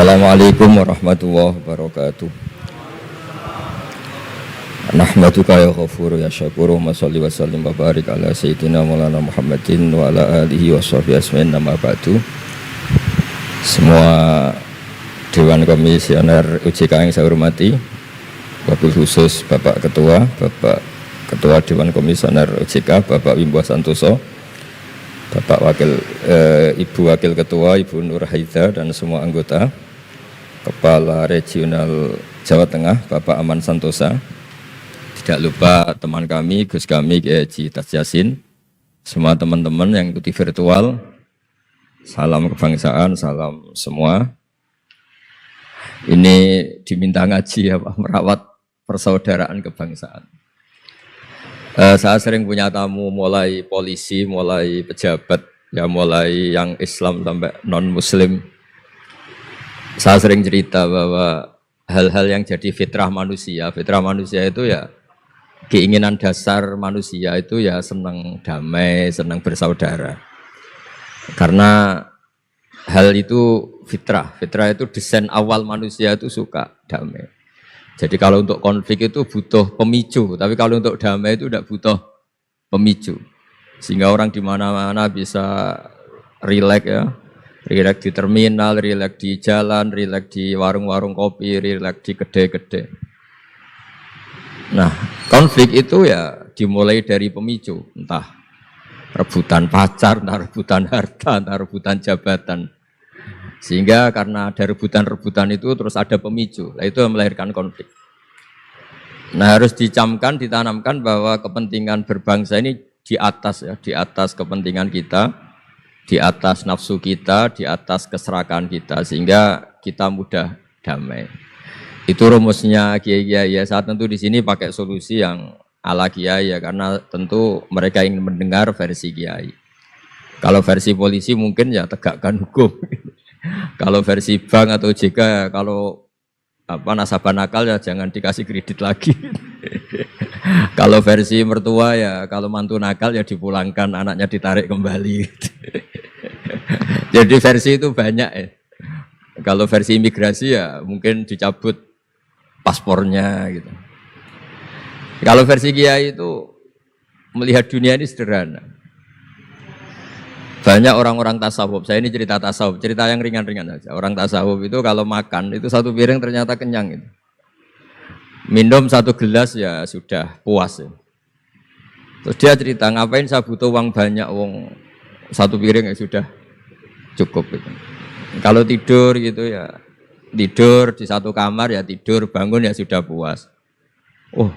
Assalamualaikum warahmatullahi wabarakatuh. Nahmaduka ya ghafuru ya syakuru wa sholli wa sallim wa barik ala sayyidina maulana Muhammadin wa ala alihi wa sahbihi asmin nama ba'du. Semua Dewan Komisioner OJK yang saya hormati, wabil khusus Bapak Ketua Dewan Komisioner OJK Bapak Wimbo Santoso, Bapak Ibu Wakil Ketua Ibu Nur Haida dan semua anggota, Kepala Regional Jawa Tengah Bapak Aman Santosa, tidak lupa teman kami Gus kami Kiai Haji Tas Yasin, semua teman-teman yang ikuti virtual, salam kebangsaan, salam semua. Ini diminta ngaji ya Pak, merawat persaudaraan kebangsaan. Saya sering punya tamu mulai polisi, mulai pejabat, ya mulai yang Islam sampai non-Muslim. Saya sering cerita bahwa hal-hal yang jadi fitrah manusia itu ya keinginan dasar manusia itu ya senang damai, senang bersaudara. Karena hal itu fitrah itu desain awal manusia itu suka damai. Jadi kalau untuk konflik itu butuh pemicu, tapi kalau untuk damai itu tidak butuh pemicu. Sehingga orang di mana-mana bisa rileks ya, rileks di terminal, rileks di jalan, rileks di warung-warung kopi, rileks di kedai-kedai. Nah, konflik itu ya dimulai dari pemicu, entah rebutan pacar, entah rebutan harta, entah rebutan jabatan. Sehingga karena ada rebutan-rebutan itu terus ada pemicu, nah itu yang melahirkan konflik. Nah harus dicamkan, ditanamkan bahwa kepentingan berbangsa ini di atas ya, di atas kepentingan kita, di atas nafsu kita, di atas keserakahan kita, sehingga kita mudah damai. Itu rumusnya kiai-kiai ya. Saat tentu di sini pakai solusi yang ala kiai ya, karena tentu mereka ingin mendengar versi kiai. Kalau versi polisi mungkin ya tegakkan hukum. Kalau versi bank atau OJK ya, kalau nasabah nakal ya jangan dikasih kredit lagi. Kalau versi mertua ya, kalau mantu nakal ya dipulangkan, anaknya ditarik kembali. Jadi versi itu banyak ya. Kalau versi imigrasi ya mungkin dicabut paspornya gitu. Kalau versi kiai itu melihat dunia ini sederhana. Banyak orang-orang tasawuf, saya ini cerita tasawuf, cerita yang ringan-ringan saja. Orang tasawuf itu kalau makan, itu satu piring ternyata kenyang. Gitu. Minum satu gelas ya sudah puas. Ya. Terus dia cerita, ngapain saya butuh uang banyak, satu piring ya sudah cukup. Gitu. Kalau tidur gitu ya, tidur di satu kamar ya tidur, bangun ya sudah puas. Oh.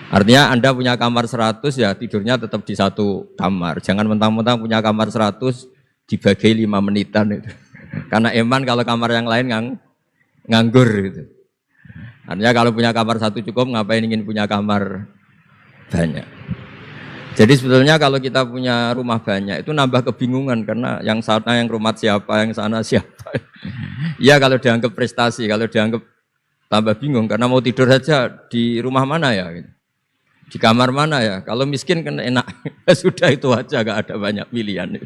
Artinya Anda punya kamar 100 ya tidurnya tetap di satu kamar. Jangan mentang-mentang punya kamar 100 dibagi 5 menitan itu. Karena eman kalau kamar yang lain nganggur gitu. Artinya kalau punya kamar 1 cukup, ngapain ingin punya kamar banyak. Jadi sebetulnya kalau kita punya rumah banyak itu nambah kebingungan karena yang sana yang rumah siapa, yang sana siapa. Ya kalau dianggap prestasi, kalau dianggap tambah bingung karena mau tidur saja di rumah mana ya gitu. Di kamar mana ya? Kalau miskin kan enak. Sudah itu aja, gak ada banyak pilihan.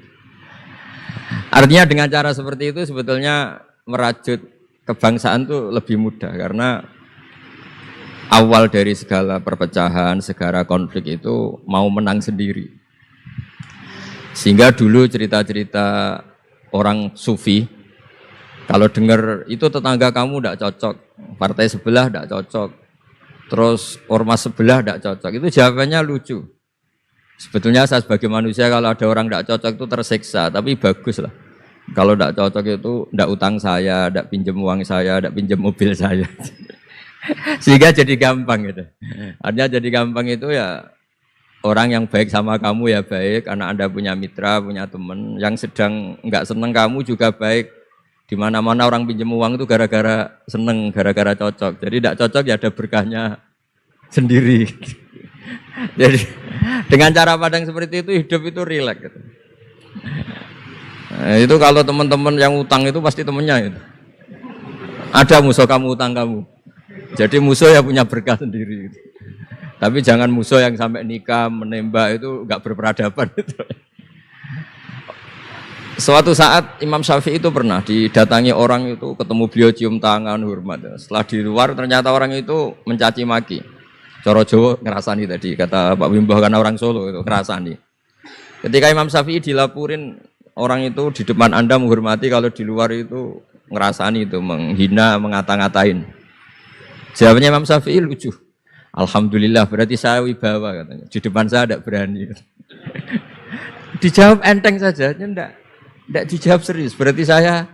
Artinya dengan cara seperti itu sebetulnya merajut kebangsaan itu lebih mudah. Karena awal dari segala perpecahan, segala konflik itu mau menang sendiri. Sehingga dulu cerita-cerita orang sufi, kalau dengar itu tetangga kamu tidak cocok, partai sebelah tidak cocok, terus ormas sebelah tidak cocok, itu jawabannya lucu. Sebetulnya saya sebagai manusia kalau ada orang tidak cocok itu tersiksa, tapi bagus lah. Kalau tidak cocok itu tidak utang saya, tidak pinjam uang saya, tidak pinjam mobil saya. Sehingga jadi gampang gitu. Artinya jadi gampang itu ya orang yang baik sama kamu ya baik, karena Anda punya mitra, punya teman. Yang sedang nggak seneng kamu juga baik. Di mana-mana orang pinjam uang itu gara-gara seneng, gara-gara cocok. Jadi tidak cocok ya ada berkahnya sendiri. Jadi dengan cara pandang seperti itu hidup itu rileks. Gitu. Nah, itu kalau teman-teman yang utang itu pasti temennya itu. Ada musuh kamu utang kamu. Jadi musuh ya punya berkah sendiri. Gitu. Tapi jangan musuh yang sampai nikah menembak itu nggak berperadaban. Gitu. Suatu saat Imam Syafi'i itu pernah didatangi orang itu, ketemu beliau cium tangan hormat. Setelah di luar ternyata orang itu mencaci maki. Coro Jawa ngerasani tadi kata Pak Wimbah karena orang Solo itu ngerasani. Ketika Imam Syafi'i dilaporin orang itu di depan Anda menghormati, kalau di luar itu ngerasani itu menghina, mengata-ngatain. Jawabnya Imam Syafi'i lucu. Alhamdulillah berarti saya wibawa katanya. Di depan saya tidak berani. Dijawab enteng saja, enggak dijawab serius. Berarti saya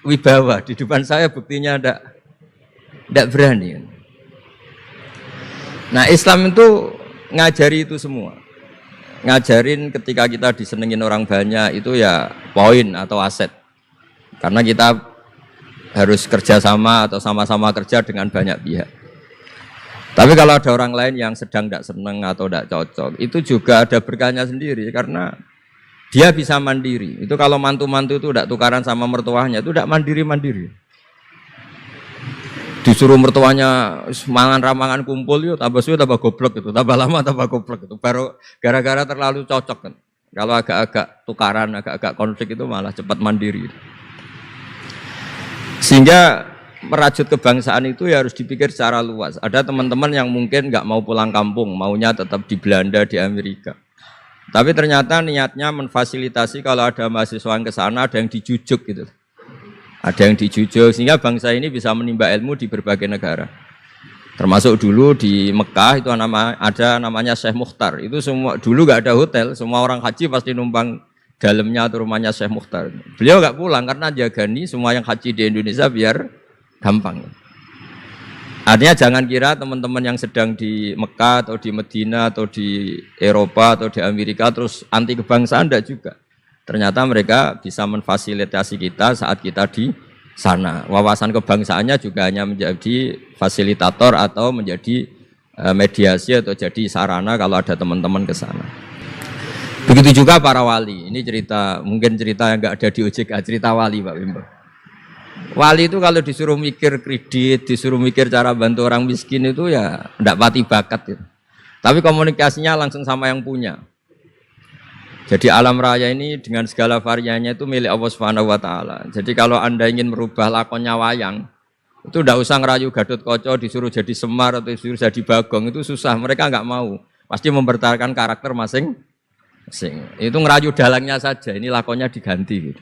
wibawa, di depan saya buktinya enggak berani. Nah, Islam itu ngajari itu semua. Ngajarin ketika kita disenengin orang banyak itu ya poin atau aset. Karena kita harus kerjasama atau sama-sama kerja dengan banyak pihak. Tapi kalau ada orang lain yang sedang tidak senang atau tidak cocok, itu juga ada berkahnya sendiri karena dia bisa mandiri. Itu kalau mantu-mantu itu tidak tukaran sama mertuanya, itu tidak mandiri-mandiri. Disuruh mertuanya mangan ramangan kumpul, yuk tambah suwe tambah goblok itu, tambah lama tambah goblok itu. Baru gara-gara terlalu cocok kan. Kalau agak-agak tukaran, agak-agak konflik itu malah cepat mandiri. Sehingga merajut kebangsaan itu ya harus dipikir secara luas. Ada teman-teman yang mungkin nggak mau pulang kampung, maunya tetap di Belanda, di Amerika. Tapi ternyata niatnya memfasilitasi kalau ada mahasiswa yang ke sana, ada yang dijujuk gitu. Ada yang dijujuk sehingga bangsa ini bisa menimba ilmu di berbagai negara. Termasuk dulu di Mekah itu ada namanya Syekh Mukhtar. Itu semua dulu nggak ada hotel, semua orang haji pasti numpang dalamnya atau rumahnya Syekh Mukhtar. Beliau nggak pulang karena jagani semua yang haji di Indonesia biar gampang. Artinya jangan kira teman-teman yang sedang di Mekah atau di Medina atau di Eropa atau di Amerika terus anti kebangsaan, enggak juga. Ternyata mereka bisa memfasilitasi kita saat kita di sana. Wawasan kebangsaannya juga hanya menjadi fasilitator atau menjadi mediasi atau jadi sarana kalau ada teman-teman ke sana. Begitu juga para wali. Ini cerita, mungkin cerita yang enggak ada di OJK, cerita wali Pak Wimbo. Wali itu kalau disuruh mikir kredit, disuruh mikir cara bantu orang miskin itu ya enggak pati bakat gitu. Tapi komunikasinya langsung sama yang punya. Jadi alam raya ini dengan segala variannya itu milik Allah Subhanahu wa taala. Jadi kalau Anda ingin merubah lakonnya wayang, itu enggak usah ngerayu Gatot Kaca disuruh jadi Semar atau disuruh jadi Bagong, itu susah, mereka enggak mau. Pasti mempertahankan karakter masing-masing. Itu ngerayu dalangnya saja, ini lakonnya diganti gitu.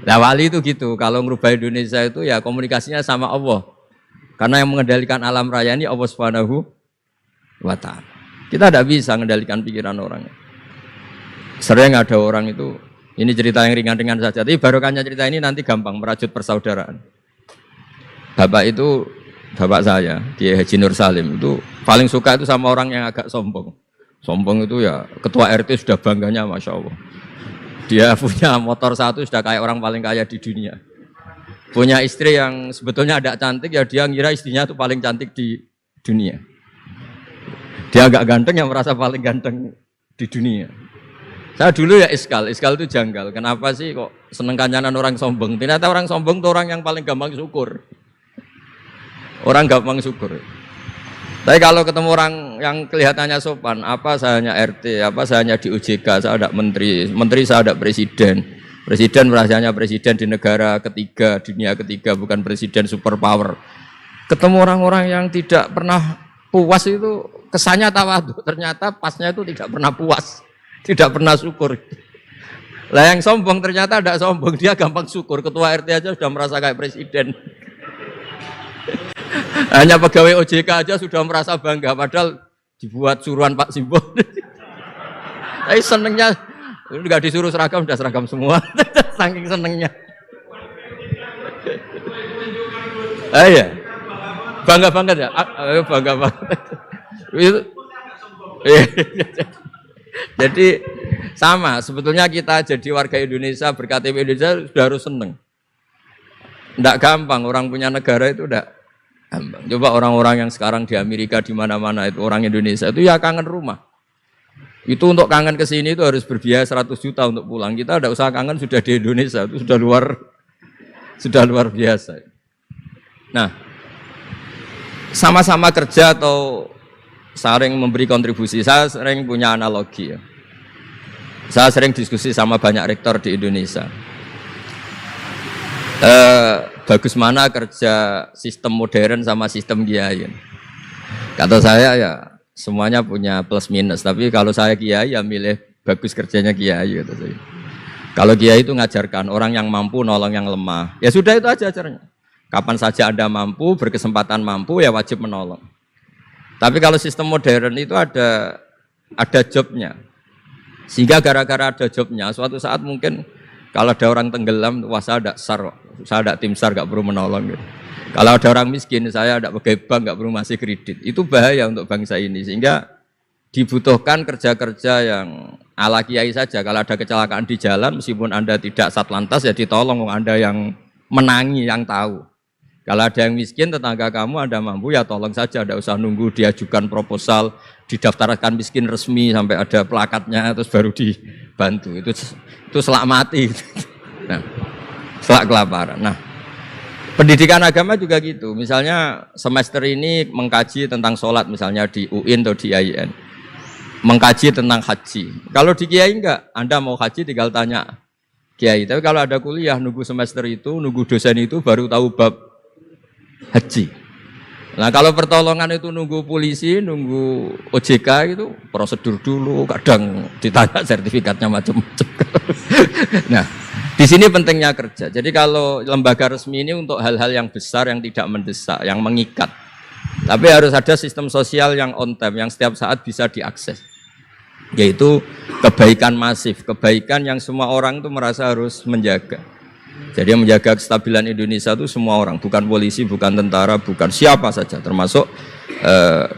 Nah wali itu gitu, kalau merubah Indonesia itu ya komunikasinya sama Allah. Karena yang mengendalikan alam raya ini Allah Subhanahu wa taala. Kita tidak bisa mengendalikan pikiran orang. Sering ada orang itu, ini cerita yang ringan-ringan saja, tapi barokahnya cerita ini nanti gampang merajut persaudaraan. Bapak itu, bapak saya, Kiai Haji Nur Salim, itu paling suka itu sama orang yang agak sombong. Sombong itu ya, ketua RT sudah bangganya Masya Allah. Dia punya motor satu sudah kayak orang paling kaya di dunia. Punya istri yang sebetulnya ada cantik, ya dia ngira istrinya itu paling cantik di dunia. Dia agak ganteng yang merasa paling ganteng di dunia. Saya dulu ya iskal itu janggal. Kenapa sih kok seneng kancanan orang sombong? Ternyata orang sombong itu orang yang paling gampang syukur. Orang gampang syukur. Tapi kalau ketemu orang yang kelihatannya sopan, apa saya hanya RT, apa saya hanya di OJK, saya ada menteri saya ada presiden. Presiden merasanya presiden di negara ketiga, dunia ketiga, bukan presiden superpower. Ketemu orang-orang yang tidak pernah puas itu kesannya tawadhu, ternyata pasnya itu tidak pernah puas. Tidak pernah syukur. Lah yang sombong ternyata tidak sombong, dia gampang syukur. Ketua RT aja sudah merasa kayak presiden. Hanya pegawai OJK aja sudah merasa bangga, padahal dibuat suruhan Pak Simbo. Tapi senengnya, nggak disuruh seragam, sudah seragam semua. Saking senengnya. Iya, bangga banget ya, bangga banget. Jadi sama, sebetulnya kita jadi warga Indonesia, berKTP Indonesia sudah harus seneng. Tidak gampang, orang punya negara itu tidak gampang. Coba orang-orang yang sekarang di Amerika, di mana-mana itu orang Indonesia itu ya kangen rumah. Itu untuk kangen ke sini itu harus berbiaya 100 juta untuk pulang. Kita tidak usah kangen, sudah di Indonesia, itu sudah luar biasa. Nah, sama-sama kerja atau sering memberi kontribusi. Saya sering punya analogi ya. Saya sering diskusi sama banyak rektor di Indonesia. Bagus mana kerja sistem modern sama sistem kiai? Kata saya ya semuanya punya plus minus. Tapi kalau saya kiai ya milih bagus kerjanya kiai. Kata saya. Kalau kiai itu ngajarkan orang yang mampu nolong yang lemah. Ya sudah itu aja ajarnya. Kapan saja Anda mampu, berkesempatan mampu ya wajib menolong. Tapi kalau sistem modern itu ada jobnya. Sehingga gara-gara ada jobnya, suatu saat mungkin kalau ada orang tenggelam, wah saya ada SAR, saya ada tim SAR gak perlu menolong. Gitu. Kalau ada orang miskin, saya ada pegawai bank gak perlu ngasih kredit. Itu bahaya untuk bangsa ini. Sehingga dibutuhkan kerja-kerja yang ala kiai saja. Kalau ada kecelakaan di jalan, meskipun Anda tidak satlantas, ya ditolong Anda yang menangi, yang tahu. Kalau ada yang miskin, tetangga kamu Anda mampu, ya tolong saja. Tidak usah nunggu diajukan proposal, didaftarkan miskin resmi, sampai ada plakatnya, terus baru dibantu. Itu selak mati. Nah, selak kelaparan. Nah, pendidikan agama juga gitu. Misalnya semester ini mengkaji tentang sholat, misalnya di UIN atau di IAIN. Mengkaji tentang haji. Kalau di kiai enggak, Anda mau haji tinggal tanya kiai. Tapi kalau ada kuliah, nunggu semester itu, nunggu dosen itu baru tahu bab haji. Nah kalau pertolongan itu nunggu polisi, nunggu OJK itu prosedur dulu, kadang ditanya sertifikatnya macam-macam. Nah di sini pentingnya kerja. Jadi kalau lembaga resmi ini untuk hal-hal yang besar, yang tidak mendesak, yang mengikat. Tapi harus ada sistem sosial yang on time, yang setiap saat bisa diakses. Yaitu kebaikan masif, kebaikan yang semua orang itu merasa harus menjaga. Jadi yang menjaga kestabilan Indonesia itu semua orang, bukan polisi, bukan tentara, bukan siapa saja, termasuk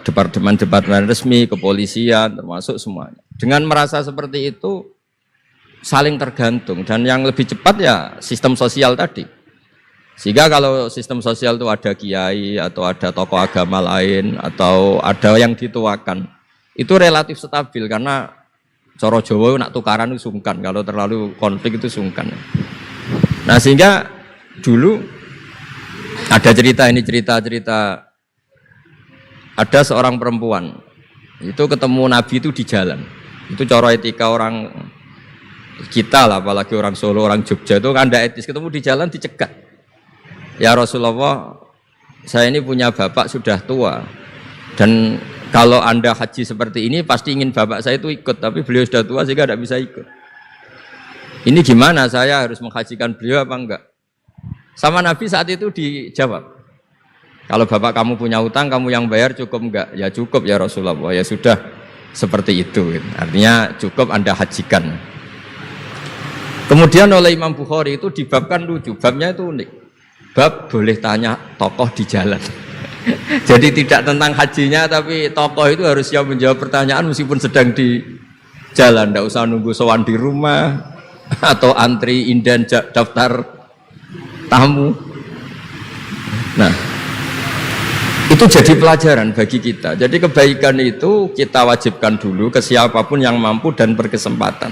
departemen-departemen resmi, kepolisian, termasuk semuanya. Dengan merasa seperti itu, saling tergantung, dan yang lebih cepat ya sistem sosial tadi. Sehingga kalau sistem sosial itu ada kiai, atau ada tokoh agama lain, atau ada yang dituakan, itu relatif stabil, karena coro Jawa nak tukaran itu sungkan, kalau terlalu konflik itu sungkan. Nah sehingga dulu ada cerita, ini cerita ada seorang perempuan itu ketemu Nabi itu di jalan. Itu cara etika orang kita lah, apalagi orang Solo, orang Jogja itu kan ada etis, ketemu di jalan dicegat. Ya Rasulullah, saya ini punya bapak sudah tua, dan kalau Anda haji seperti ini pasti ingin bapak saya itu ikut, tapi beliau sudah tua sehingga tidak bisa ikut. Ini gimana, saya harus menghajikan beliau apa enggak? Sama Nabi saat itu dijawab, kalau bapak kamu punya utang, kamu yang bayar, cukup enggak? Ya cukup ya Rasulullah, ya sudah seperti itu. Artinya cukup Anda hajikan. Kemudian oleh Imam Bukhari itu dibabkan lucu, babnya itu unik. Bab boleh tanya tokoh di jalan. Jadi tidak tentang hajinya, tapi tokoh itu harus siap menjawab pertanyaan meskipun sedang di jalan. Tidak usah nunggu sowan di rumah atau antri inden daftar tamu. Nah, itu jadi pelajaran bagi kita. Jadi kebaikan itu kita wajibkan dulu ke siapapun yang mampu dan berkesempatan.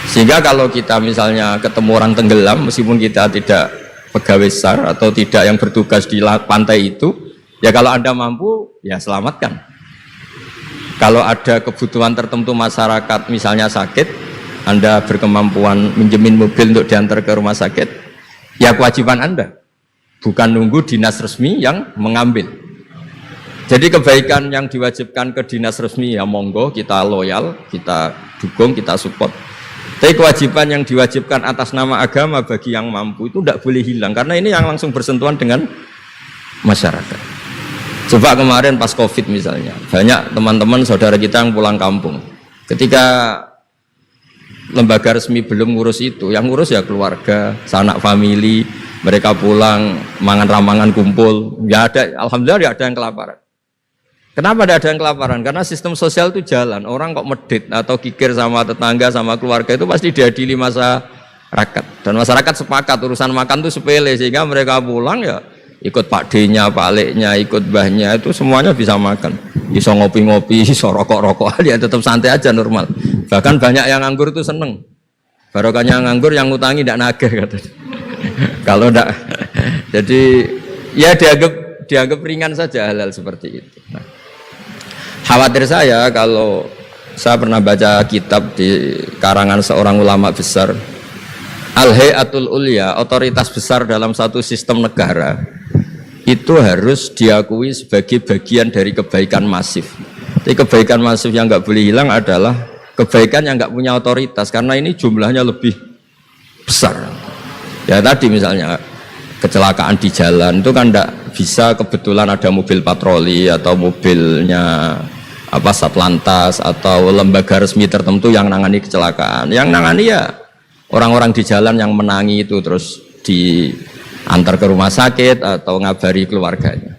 Sehingga kalau kita misalnya ketemu orang tenggelam, meskipun kita tidak pegawai SAR atau tidak yang bertugas di pantai itu, ya kalau Anda mampu, ya selamatkan. Kalau ada kebutuhan tertentu masyarakat, misalnya sakit, Anda berkemampuan minjemin mobil untuk diantar ke rumah sakit, ya kewajiban Anda, bukan nunggu dinas resmi yang mengambil. Jadi kebaikan yang diwajibkan ke dinas resmi ya monggo, kita loyal, kita dukung, kita support. Tapi kewajiban yang diwajibkan atas nama agama bagi yang mampu itu tidak boleh hilang, karena ini yang langsung bersentuhan dengan masyarakat. Coba kemarin pas COVID misalnya, banyak teman-teman saudara kita yang pulang kampung. Ketika lembaga resmi belum ngurus itu, yang ngurus ya keluarga, sanak famili, mereka pulang, mangan ramangan kumpul, ya ada, alhamdulillah ya ada yang kelaparan. Kenapa ada yang kelaparan? Karena sistem sosial itu jalan, orang kok medit atau kikir sama tetangga, sama keluarga itu pasti diadili masyarakat. Dan masyarakat sepakat urusan makan itu sepele, sehingga mereka pulang ya ikut Pak D-nya, Pak Lek-nya, ikut Mbahnya, itu semuanya bisa makan. Bisa ngopi-ngopi, bisa rokok-rokok, ya tetap santai aja normal. Bahkan banyak yang nganggur itu seneng. Barokahnya nganggur yang ngutangi tidak nagih katanya. Kalau tidak, jadi ya dianggap ringan saja hal-hal seperti itu. Nah, khawatir saya kalau saya pernah baca kitab di karangan seorang ulama besar, Al-Hayatul Ulya, otoritas besar dalam satu sistem negara, itu harus diakui sebagai bagian dari kebaikan masif. Jadi kebaikan masif yang nggak boleh hilang adalah kebaikan yang nggak punya otoritas, karena ini jumlahnya lebih besar. Ya tadi misalnya kecelakaan di jalan itu kan tidak bisa kebetulan ada mobil patroli atau mobilnya Satlantas atau lembaga resmi tertentu yang nangani kecelakaan. Yang nangani ya orang-orang di jalan yang menangi itu terus diantar ke rumah sakit atau ngabari keluarganya.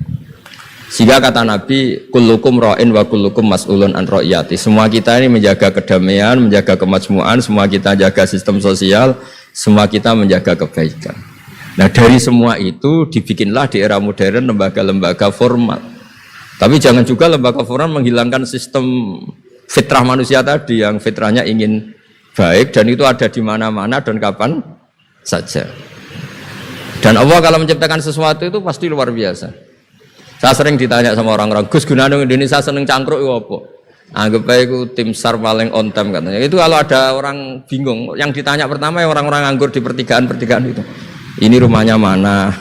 Sehingga kata Nabi, kullukum ra'in wa kullukum mas'ulun an ra'iyati. Semua kita ini menjaga kedamaian, menjaga kemajmuan, semua kita jaga sistem sosial, semua kita menjaga kebaikan. Nah dari semua itu dibikinlah di era modern lembaga-lembaga formal. Tapi jangan juga lembaga formal menghilangkan sistem fitrah manusia tadi yang fitrahnya ingin baik dan itu ada di mana-mana dan kapan saja. Dan Allah kalau menciptakan sesuatu itu pasti luar biasa. Saya sering ditanya sama orang-orang, Gus gunane Indonesia seneng cangkruk itu apa? Anggap aja itu tim SAR paling on time katanya. Itu kalau ada orang bingung, yang ditanya pertama ya orang-orang nganggur di pertigaan-pertigaan itu. Ini rumahnya mana?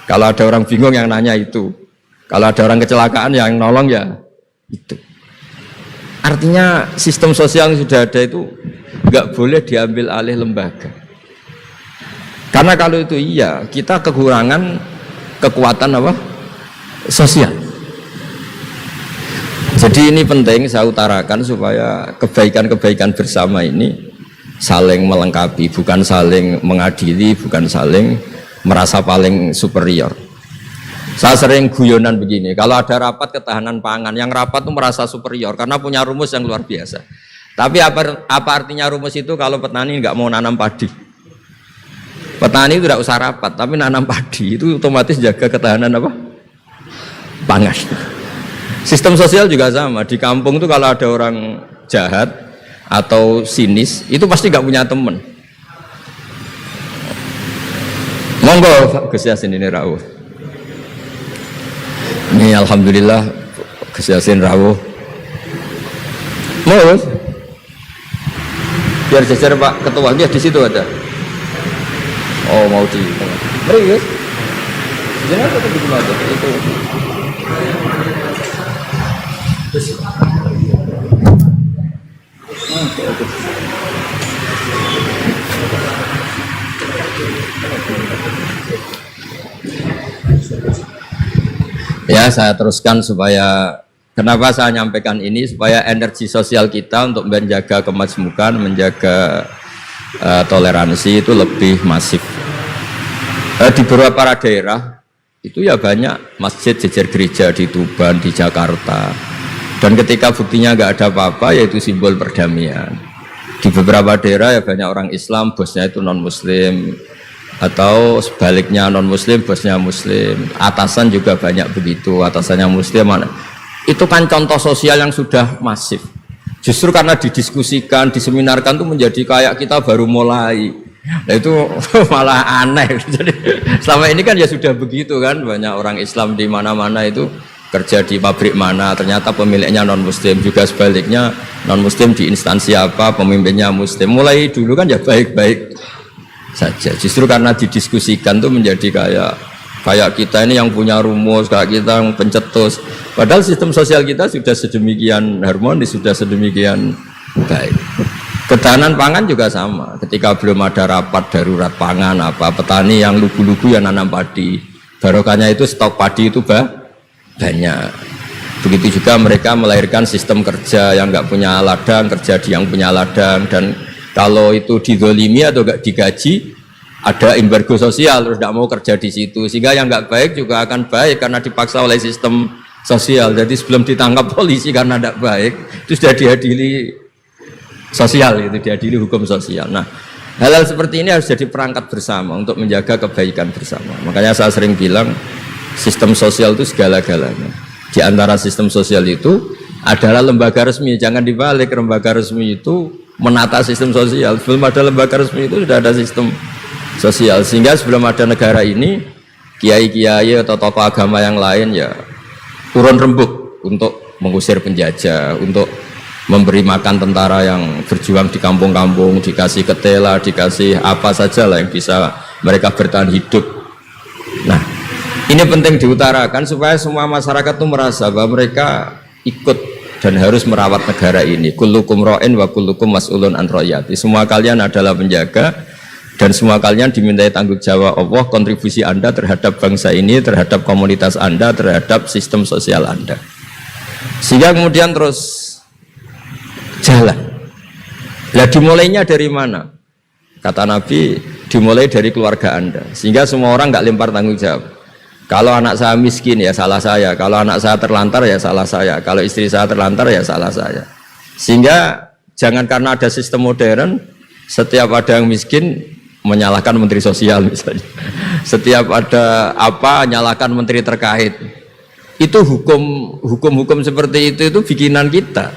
Kalau ada orang bingung yang nanya itu. Kalau ada orang kecelakaan yang nolong ya itu. Artinya sistem sosial yang sudah ada itu nggak boleh diambil alih lembaga. Karena kalau itu iya, kita kekurangan kekuatan apa? Sosial. Jadi ini penting saya utarakan supaya kebaikan-kebaikan bersama ini saling melengkapi, bukan saling mengadili, bukan saling merasa paling superior. Saya sering guyonan begini, kalau ada rapat ketahanan pangan, yang rapat itu merasa superior karena punya rumus yang luar biasa. Tapi apa artinya rumus itu kalau petani nggak mau nanam padi? Petani itu tidak usah rapat, tapi nanam padi itu otomatis jaga ketahanan apa? Pangan. Sistem sosial juga sama. Di kampung itu kalau ada orang jahat atau sinis, itu pasti nggak punya teman. Monggo Gus Yasin ini rawuh. Ini alhamdulillah Gus Yasin rawuh. Mau biar jajar Pak Ketua, dia di situ ada. Oh mau di. Mari Gus. Jangan tetap di mana itu. Ya saya teruskan supaya kenapa saya nyampaikan ini supaya energi sosial kita untuk menjaga kemajmukan, menjaga toleransi itu lebih masif. Di beberapa daerah itu ya banyak masjid jejer gereja di Tuban, di Jakarta, dan ketika buktinya nggak ada apa-apa yaitu simbol perdamaian. Di beberapa daerah ya banyak orang Islam, bosnya itu non Muslim, atau sebaliknya non Muslim, bosnya Muslim. Atasan juga banyak begitu, atasannya Muslim. Itu kan contoh sosial yang sudah masif. Justru karena didiskusikan, diseminarkan itu menjadi kayak kita baru mulai. Nah itu malah aneh. Jadi selama ini kan ya sudah begitu kan, banyak orang Islam di mana-mana itu kerja di pabrik mana, ternyata pemiliknya non Muslim, juga sebaliknya non Muslim di instansi apa, pemimpinnya Muslim. Mulai dulu kan ya baik-baik saja. Justru karena didiskusikan tuh menjadi kayak kita ini yang punya rumus, kayak kita yang pencetus. Padahal sistem sosial kita sudah sedemikian harmonis, sudah sedemikian baik. Ketahanan pangan juga sama. Ketika belum ada rapat darurat pangan apa, petani yang lugu-lugu yang nanam padi, barokahnya itu stok padi itu banyak. Begitu juga mereka melahirkan sistem kerja yang nggak punya ladang, kerja di yang punya ladang, dan kalau itu dizolimi atau nggak digaji, ada embargo sosial, terus tidak mau kerja di situ, sehingga yang nggak baik juga akan baik karena dipaksa oleh sistem sosial. Jadi sebelum ditangkap polisi karena tidak baik, itu sudah diadili sosial, itu diadili hukum sosial. Nah, hal-hal seperti ini harus jadi perangkat bersama untuk menjaga kebaikan bersama. Makanya saya sering bilang sistem sosial itu segala-galanya. Di antara sistem sosial itu adalah lembaga resmi. Jangan dibalik, lembaga resmi itu menata sistem sosial. Sebelum ada lembaga resmi itu sudah ada sistem sosial. Sehingga sebelum ada negara ini, kiai-kiai atau tokoh agama yang lain ya turun rembuk untuk mengusir penjajah, untuk memberi makan tentara yang berjuang di kampung-kampung, dikasih ketela, dikasih apa saja lah yang bisa mereka bertahan hidup. Nah, ini penting diutarakan supaya semua masyarakat itu merasa bahwa mereka ikut dan harus merawat negara ini. Kullukum ra'in wa kullukum mas'ulun an ra'iyati. Semua kalian adalah penjaga dan semua kalian dimintai tanggung jawab Allah, kontribusi Anda terhadap bangsa ini, terhadap komunitas Anda, terhadap sistem sosial Anda. Sehingga kemudian terus jalan. Lah dimulainya dari mana? Kata Nabi, dimulai dari keluarga Anda. Sehingga semua orang nggak lempar tanggung jawab. Kalau anak saya miskin ya salah saya. Kalau anak saya terlantar ya salah saya. Kalau istri saya terlantar ya salah saya. Sehingga jangan karena ada sistem modern, setiap ada yang miskin menyalahkan menteri sosial misalnya. Setiap ada apa nyalahkan menteri terkait. Itu hukum seperti itu bikinan kita.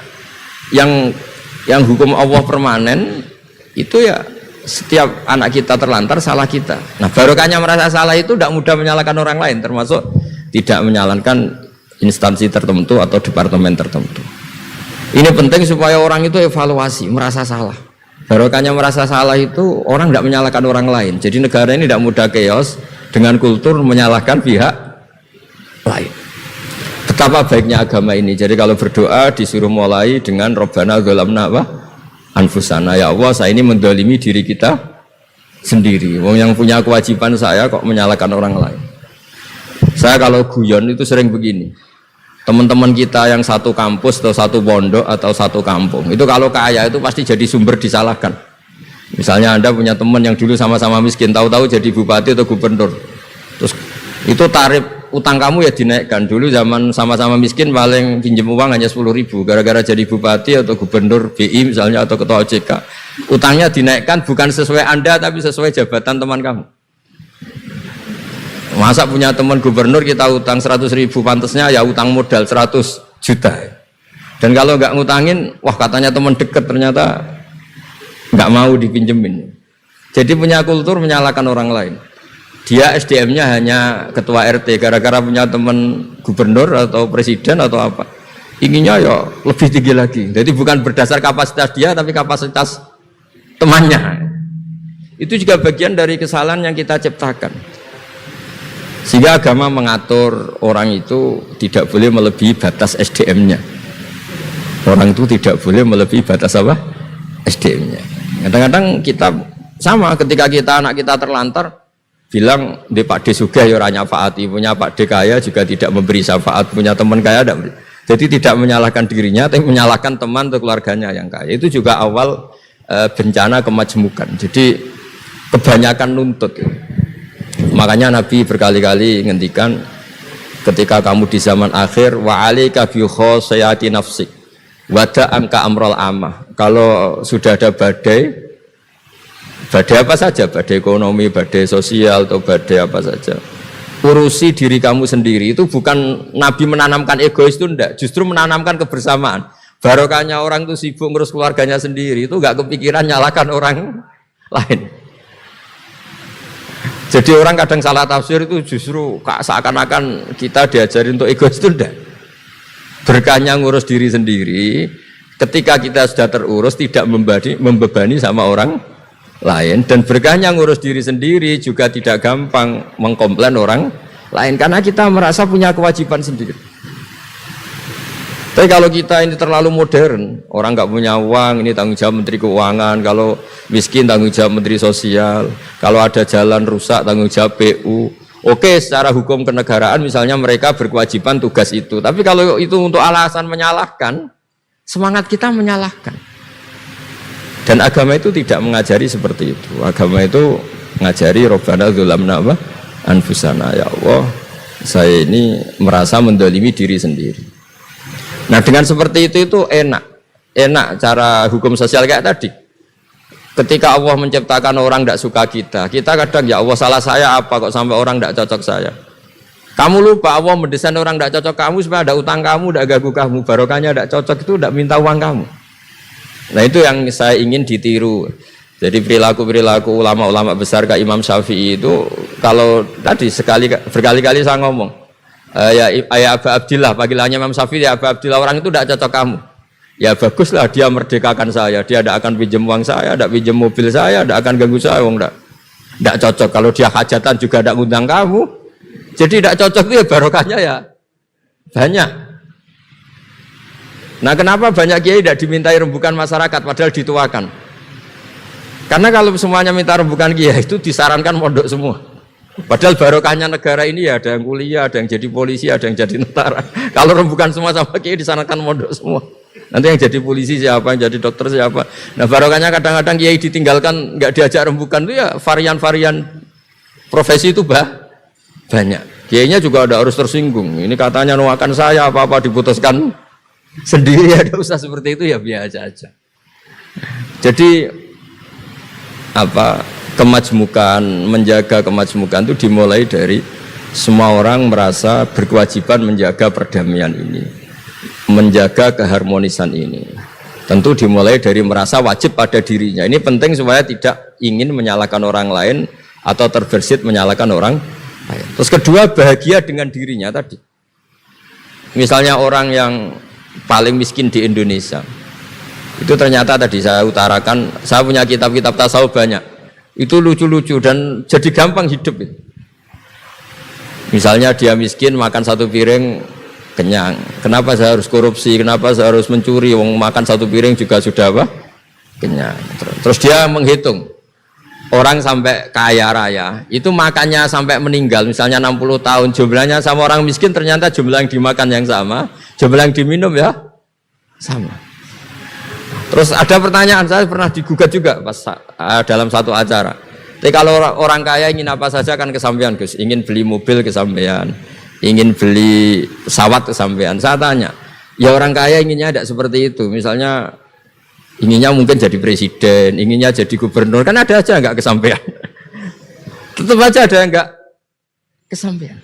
Yang hukum Allah permanen itu ya setiap anak kita terlantar salah kita. Nah barokahnya merasa salah itu tidak mudah menyalahkan orang lain, termasuk tidak menyalahkan instansi tertentu atau departemen tertentu. Ini penting supaya orang itu evaluasi, merasa salah. Barokahnya merasa salah itu orang tidak menyalahkan orang lain. Jadi negara ini tidak mudah chaos dengan kultur menyalahkan pihak lain. Betapa baiknya agama ini. Jadi kalau berdoa disuruh mulai dengan Rabbana dzalamna anfusana, ya Allah saya ini mendolimi diri kita sendiri. Wong yang punya kewajiban saya kok menyalahkan orang lain. Saya kalau guyon itu sering begini. Teman-teman kita yang satu kampus atau satu pondok atau satu kampung itu kalau kaya itu pasti jadi sumber disalahkan. Misalnya Anda punya teman yang dulu sama-sama miskin, tahu-tahu jadi bupati atau gubernur. Terus itu tarif utang kamu ya dinaikkan. Dulu zaman sama-sama miskin paling pinjam uang hanya 10.000, gara-gara jadi bupati atau gubernur BI misalnya atau ketua OJK utangnya dinaikkan bukan sesuai Anda tapi sesuai jabatan teman kamu. Masa punya teman gubernur kita utang 100.000, pantasnya ya utang modal 100 juta, dan kalau nggak ngutangin wah katanya teman deket ternyata nggak mau dipinjemin. Jadi punya kultur menyalahkan orang lain. Dia SDM-nya hanya ketua RT gara-gara punya teman gubernur atau presiden atau apa. Inginnya ya lebih tinggi lagi. Jadi bukan berdasar kapasitas dia tapi kapasitas temannya. Itu juga bagian dari kesalahan yang kita ciptakan. Sehingga agama mengatur orang itu tidak boleh melebihi batas SDM-nya. Orang itu tidak boleh melebihi batas apa? SDM-nya. Kadang-kadang kita sama ketika anak kita terlantar bilang di Pak D Sugih ya ora nyafaati, punya Pak D kaya juga tidak memberi syafaat, punya teman kaya tidak beri. Jadi tidak menyalahkan dirinya tapi menyalahkan teman atau keluarganya yang kaya. Itu juga awal bencana kemajmukan. Jadi kebanyakan nuntut. Makanya Nabi berkali-kali ngendikan ketika kamu di zaman akhir wa alaika bi khosayati nafsik wada angka amrul amah. Kalau sudah ada badai apa saja, badai ekonomi, badai sosial atau badai apa saja, urusi diri kamu sendiri. Itu bukan Nabi menanamkan egois itu enggak, justru menanamkan kebersamaan. Barokahnya orang itu sibuk ngurus keluarganya sendiri itu enggak kepikiran nyalakan orang lain. Jadi orang kadang salah tafsir itu justru seakan-akan kita diajarin untuk egois itu enggak. Berkahnya ngurus diri sendiri, ketika kita sudah terurus tidak membebani sama orang lain, dan berkahnya ngurus diri sendiri juga tidak gampang mengkomplain orang lain karena kita merasa punya kewajiban sendiri. Tapi kalau kita ini terlalu modern, orang nggak punya uang ini tanggung jawab Menteri Keuangan, kalau miskin tanggung jawab Menteri Sosial, kalau ada jalan rusak tanggung jawab PU. Oke, secara hukum kenegaraan misalnya mereka berkewajiban tugas itu, tapi kalau itu untuk alasan menyalahkan, semangat kita menyalahkan. Dan agama itu tidak mengajari seperti itu. Agama itu mengajari Rabbana dzalamna anfusana, ya Allah saya ini merasa mendolimi diri sendiri. Nah dengan seperti itu enak cara hukum sosial kayak tadi. Ketika Allah menciptakan orang tidak suka kita kadang ya Allah salah saya apa kok sampai orang tidak cocok saya. Kamu lupa Allah mendesain orang tidak cocok kamu supaya ada utang kamu, tidak ganggu kamu. Barokahnya tidak cocok itu tidak minta uang kamu. Nah itu yang saya ingin ditiru. Jadi perilaku ulama-ulama besar kayak Imam Syafi'i itu, kalau tadi berkali-kali saya ngomong, ya Aba Abdillah, panggilannya Imam Syafi'i ya Aba Abdillah, orang itu tidak cocok kamu. Ya baguslah dia merdekakan saya, dia tidak akan pinjam uang saya, tidak pinjam mobil saya, tidak akan ganggu saya, wong tidak cocok. Kalau dia hajatan juga tidak ngundang kamu, jadi tidak cocok itu ya barokahnya ya banyak. Nah kenapa banyak kiai tidak dimintai rembukan masyarakat padahal dituakan? Karena kalau semuanya minta rembukan kiai itu disarankan mondok semua. Padahal barokahnya negara ini ya ada yang kuliah, ada yang jadi polisi, ada yang jadi tentara. Kalau rembukan semua sama kiai disarankan mondok semua. Nanti yang jadi polisi siapa, yang jadi dokter siapa. Nah barokahnya kadang-kadang kiai ditinggalkan nggak diajak rembukan itu ya varian-varian profesi itu banyak. Kiainya juga ada harus tersinggung. Ini katanya nuakan saya apa-apa diputuskan sendiri, ada usah seperti itu ya biasa aja. Jadi kemajmukan, menjaga kemajmukan itu dimulai dari semua orang merasa berkewajiban menjaga perdamaian ini, menjaga keharmonisan ini. Tentu dimulai dari merasa wajib pada dirinya. Ini penting supaya tidak ingin menyalahkan orang lain atau terbersit menyalahkan orang lain. Terus kedua, bahagia dengan dirinya tadi. Misalnya orang yang paling miskin di Indonesia, itu ternyata tadi saya utarakan, saya punya kitab-kitab tasawuf banyak. Itu lucu-lucu dan jadi gampang hidup itu. Misalnya dia miskin makan satu piring kenyang. Kenapa saya harus korupsi? Kenapa saya harus mencuri? Wong makan satu piring juga sudah kenyang. Terus dia menghitung orang sampai kaya raya itu makannya sampai meninggal, misalnya 60 tahun, jumlahnya sama orang miskin ternyata jumlah yang dimakan yang sama, jumlah yang diminum ya sama. Terus ada pertanyaan, saya pernah digugat juga pas dalam satu acara. Tapi kalau orang kaya ingin apa saja kan kesampaian Gus, ingin beli mobil kesampaian, ingin beli pesawat kesampaian. Saya tanya, ya orang kaya inginnya tidak seperti itu. Misalnya inginnya mungkin jadi presiden, inginnya jadi gubernur, kan ada aja nggak kesampaian. Tetap aja ada yang nggak kesampaian.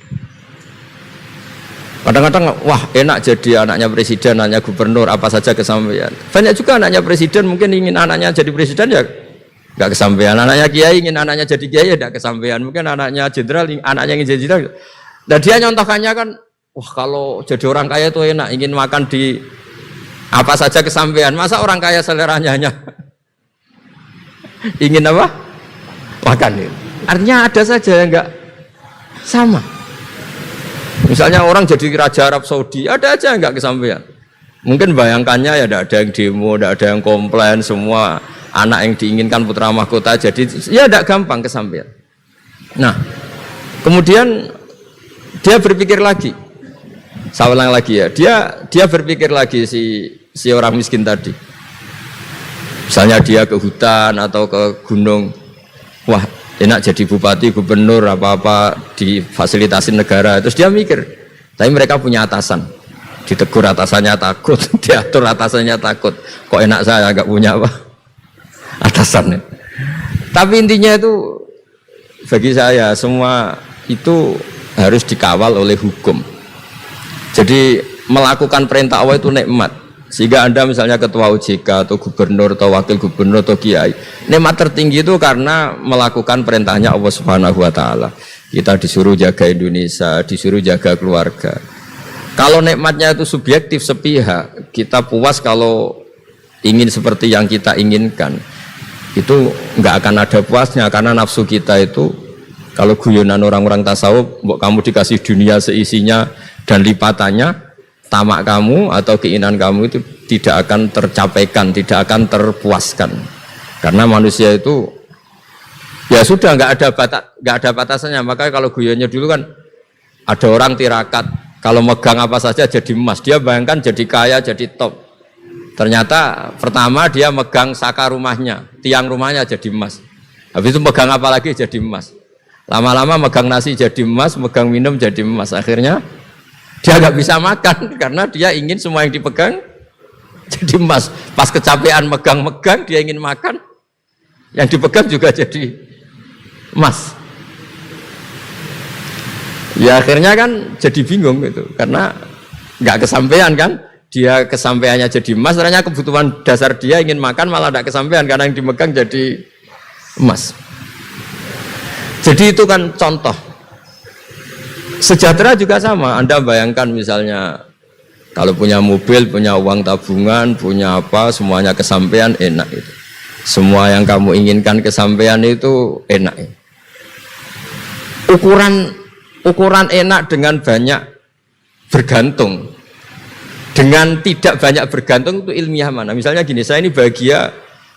Kadang-kadang wah enak jadi anaknya presiden, anaknya gubernur, apa saja kesampaian. Banyak juga anaknya presiden mungkin ingin anaknya jadi presiden ya nggak kesampaian. Anaknya kiai ingin anaknya jadi kiai ya nggak kesampaian. Mungkin anaknya jenderal, anaknya ingin jadi jenderal. Dan dia nyontohkannya kan, wah kalau jadi orang kaya itu enak, ingin makan di apa saja kesampaian. Masa orang kaya seleranya hanya ingin apa? Makan itu. Artinya ada saja yang nggak sama. Misalnya orang jadi raja Arab Saudi, ada aja nggak kesampaian. Mungkin bayangkannya ya tidak ada yang demo, tidak ada yang komplain, semua anak yang diinginkan putra mahkota jadi ya tidak gampang kesampaian. Nah, kemudian dia berpikir lagi. Saya ulang lagi ya, dia berpikir lagi si orang miskin tadi. Misalnya dia ke hutan atau ke gunung, wah enak jadi bupati, gubernur, apa-apa difasilitasi negara. Terus dia mikir, tapi mereka punya atasan, ditegur atasannya takut, diatur atasannya takut. Kok enak saya nggak punya apa atasan. Tapi intinya itu bagi saya semua itu harus dikawal oleh hukum. Jadi melakukan perintah Allah itu nikmat. Sehingga Anda misalnya ketua OJK atau gubernur atau wakil gubernur atau kiai, nikmat tertinggi itu karena melakukan perintahnya Allah Subhanahu wa taala. Kita disuruh jaga Indonesia, disuruh jaga keluarga. Kalau nikmatnya itu subjektif sepihak, kita puas kalau ingin seperti yang kita inginkan. Itu nggak akan ada puasnya karena nafsu kita itu kalau guyonan orang-orang tasawuf, kamu dikasih dunia seisinya dan lipatannya, tamak kamu atau keinginan kamu itu tidak akan tercapaikan, tidak akan terpuaskan. Karena manusia itu ya sudah nggak ada batasannya. Makanya kalau guyonnya dulu kan ada orang tirakat, kalau megang apa saja jadi emas. Dia bayangkan jadi kaya, jadi top. Ternyata pertama dia megang saka rumahnya, tiang rumahnya jadi emas. Habis itu megang apa lagi jadi emas. Lama-lama megang nasi jadi emas, megang minum jadi emas. Akhirnya dia nggak bisa makan karena dia ingin semua yang dipegang jadi emas. Pas kecapean megang-megang dia ingin makan, yang dipegang juga jadi emas. Ya akhirnya kan jadi bingung gitu karena nggak kesampaian kan. Dia kesampaiannya jadi emas, ternyata kebutuhan dasar dia ingin makan malah tidak kesampaian karena yang dimegang jadi emas. Jadi itu kan contoh. Sejahtera juga sama. Anda bayangkan misalnya Kalau punya mobil, punya uang tabungan, punya apa, semuanya kesampaian, enak itu. Semua yang kamu inginkan kesampaian itu enak. Ukuran enak dengan banyak bergantung, dengan tidak banyak bergantung itu ilmiah mana? Misalnya gini, saya ini bahagia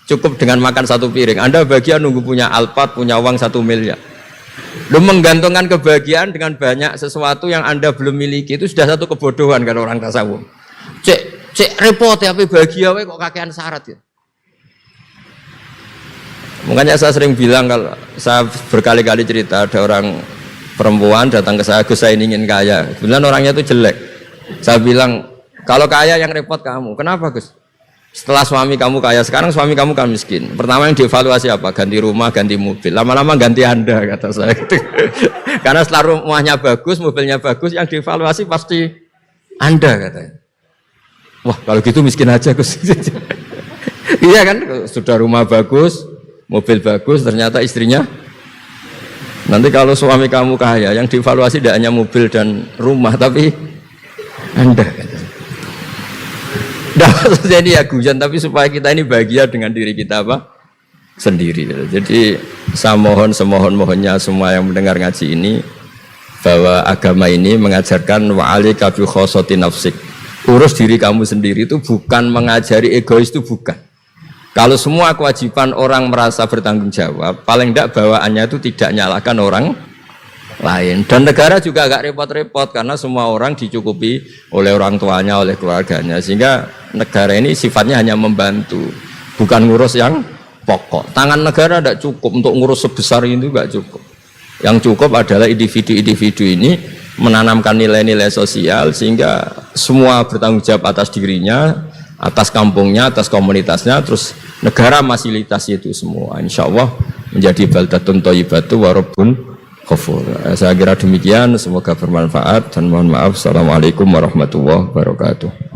cukup dengan makan satu piring. Anda bahagia nunggu punya Alphard, punya uang 1 miliar. Lu menggantungkan kebahagiaan dengan banyak sesuatu yang Anda belum miliki itu sudah satu kebodohan kalau orang tasawuf. Cek repot ya, tapi bahagia kok kakean syarat ya. Makanya saya sering bilang, kalau saya berkali-kali cerita ada orang perempuan datang ke saya, Gus saya ingin kaya. Kebetulan orangnya itu jelek. Saya bilang, kalau kaya yang repot kamu. Kenapa Gus? Setelah suami kamu kaya, sekarang suami kamu kan miskin. Pertama yang dievaluasi apa? Ganti rumah, ganti mobil. Lama-lama ganti Anda, kata saya. Karena setelah rumahnya bagus, mobilnya bagus, yang dievaluasi pasti Anda, katanya. Wah, kalau gitu miskin aja Gus. Iya kan, sudah rumah bagus, mobil bagus, ternyata istrinya. Nanti kalau suami kamu kaya, yang dievaluasi tidak hanya mobil dan rumah, tapi Anda, katanya. Nah, maksudnya ini ya guyon, tapi supaya kita ini bahagia dengan diri kita apa? Sendiri. Jadi saya mohon semohon-mohonnya semua yang mendengar ngaji ini, bahwa agama ini mengajarkan wa'alika bi khossati nafsik. Urus diri kamu sendiri itu bukan mengajari egois, itu bukan. Kalau semua kewajiban orang merasa bertanggung jawab, paling tidak bawaannya itu tidak nyalahkan orang lain. Dan negara juga agak repot-repot karena semua orang dicukupi oleh orang tuanya, oleh keluarganya, sehingga negara ini sifatnya hanya membantu, bukan ngurus yang pokok. Tangan negara tidak cukup untuk ngurus sebesar itu, tidak cukup. Yang cukup adalah individu-individu ini menanamkan nilai-nilai sosial sehingga semua bertanggung jawab atas dirinya, atas kampungnya, atas komunitasnya, terus negara fasilitasi itu semua. Insya Allah menjadi baldatun thayyibatu wa rabbun ghafur. Saya kira demikian, semoga bermanfaat dan mohon maaf. Assalamualaikum warahmatullahi wabarakatuh.